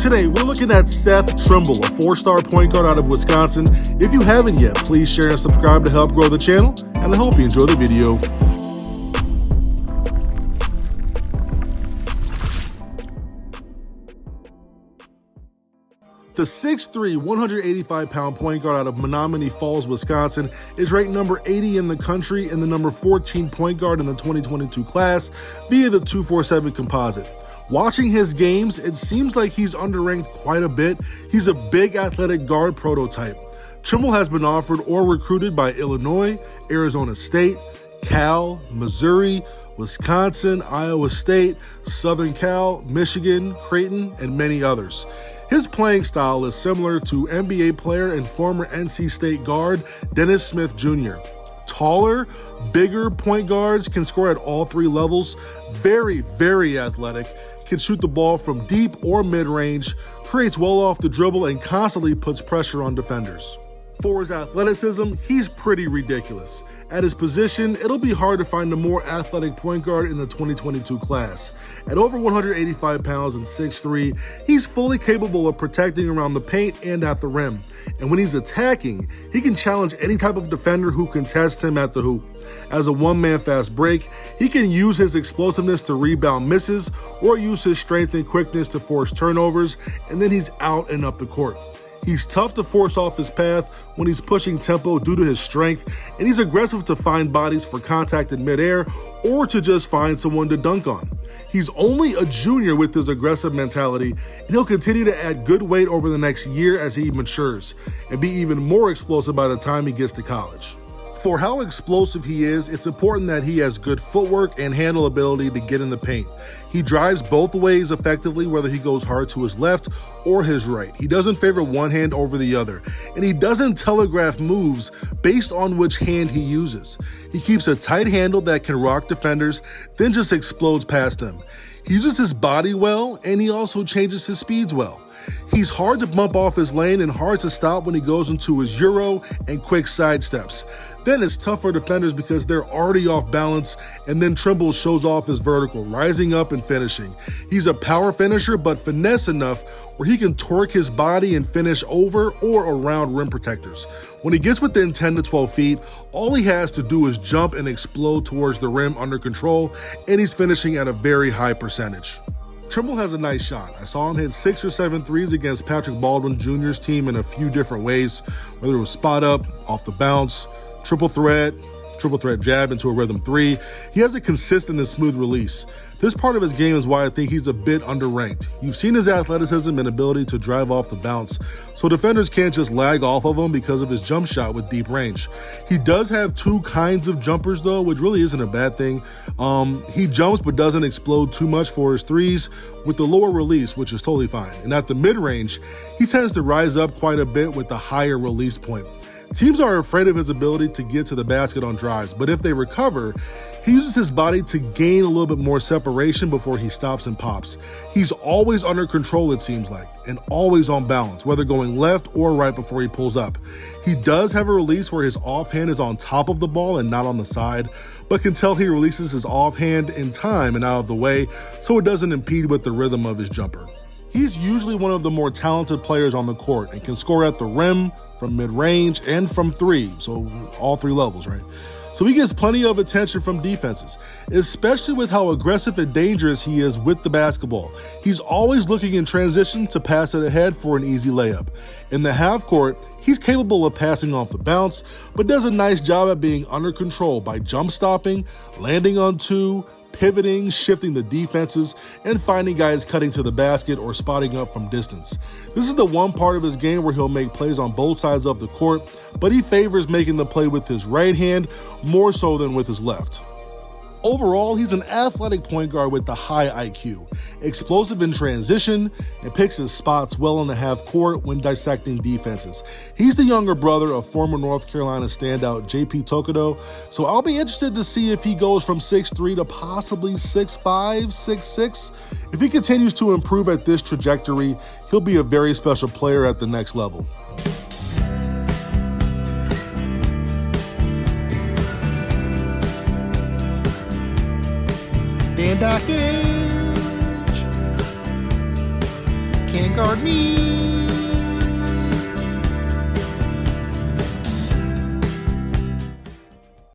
Today, we're looking at Seth Trimble, a 4-star point guard out of Wisconsin. If you haven't yet, please share and subscribe to help grow the channel, and I hope you enjoy the video. The 6'3", 185-pound point guard out of Menomonee Falls, Wisconsin is ranked number 80 in the country and the number 14 point guard in the 2022 class via the 247 composite. Watching his games, it seems like he's underranked quite a bit. He's a big athletic guard prototype. Trimble has been offered or recruited by Illinois, Arizona State, Cal, Missouri, Wisconsin, Iowa State, Southern Cal, Michigan, Creighton, and many others. His playing style is similar to NBA player and former NC State guard Dennis Smith Jr. Taller, bigger point guards can score at all three levels, very, very athletic, can shoot the ball from deep or mid-range, creates well off the dribble, and constantly puts pressure on defenders. For his athleticism, he's pretty ridiculous. At his position, it'll be hard to find a more athletic point guard in the 2022 class. At over 185 pounds and 6'3", he's fully capable of protecting around the paint and at the rim. And when he's attacking, he can challenge any type of defender who contests him at the hoop. As a one-man fast break, he can use his explosiveness to rebound misses or use his strength and quickness to force turnovers, and then he's out and up the court. He's tough to force off his path when he's pushing tempo due to his strength, and he's aggressive to find bodies for contact in midair or to just find someone to dunk on. He's only a junior with his aggressive mentality, and he'll continue to add good weight over the next year as he matures and be even more explosive by the time he gets to college. For how explosive he is, it's important that he has good footwork and handle ability to get in the paint. He drives both ways effectively, whether he goes hard to his left or his right. He doesn't favor one hand over the other, and he doesn't telegraph moves based on which hand he uses. He keeps a tight handle that can rock defenders, then just explodes past them. He uses his body well, and he also changes his speeds well. He's hard to bump off his lane and hard to stop when he goes into his Euro and quick sidesteps. Then it's tough for defenders because they're already off balance, and then Trimble shows off his vertical, rising up and finishing. He's a power finisher, but finesse enough where he can torque his body and finish over or around rim protectors. When he gets within 10 to 12 feet, all he has to do is jump and explode towards the rim under control, and he's finishing at a very high percentage. Trimble has a nice shot. I saw him hit 6 or 7 threes against Patrick Baldwin Jr.'s team in a few different ways, whether it was spot up, off the bounce, triple threat jab into a rhythm three. He has a consistent and smooth release. This part of his game is why I think he's a bit underranked. You've seen his athleticism and ability to drive off the bounce, so defenders can't just lag off of him because of his jump shot with deep range. He does have two kinds of jumpers though, which really isn't a bad thing. He jumps but doesn't explode too much for his threes with the lower release, which is totally fine. And at the mid-range, he tends to rise up quite a bit with the higher release point. Teams are afraid of his ability to get to the basket on drives, but if they recover, he uses his body to gain a little bit more separation before he stops and pops. He's always under control, it seems like, and always on balance, whether going left or right before he pulls up. He does have a release where his offhand is on top of the ball and not on the side, but can tell he releases his offhand in time and out of the way so it doesn't impede with the rhythm of his jumper. He's usually one of the more talented players on the court and can score at the rim, from mid-range, and from three, so all three levels, right? So he gets plenty of attention from defenses, especially with how aggressive and dangerous he is with the basketball. He's always looking in transition to pass it ahead for an easy layup. In the half court, he's capable of passing off the bounce, but does a nice job at being under control by jump stopping, landing on two, pivoting, shifting the defenses, and finding guys cutting to the basket or spotting up from distance. This is the one part of his game where he'll make plays on both sides of the court, but he favors making the play with his right hand more so than with his left. Overall, he's an athletic point guard with a high IQ, explosive in transition, and picks his spots well in the half court when dissecting defenses. He's the younger brother of former North Carolina standout JP Tokoto, so I'll be interested to see if he goes from 6'3" to possibly 6'5", 6'6". If he continues to improve at this trajectory, he'll be a very special player at the next level. Bandage, can't guard me.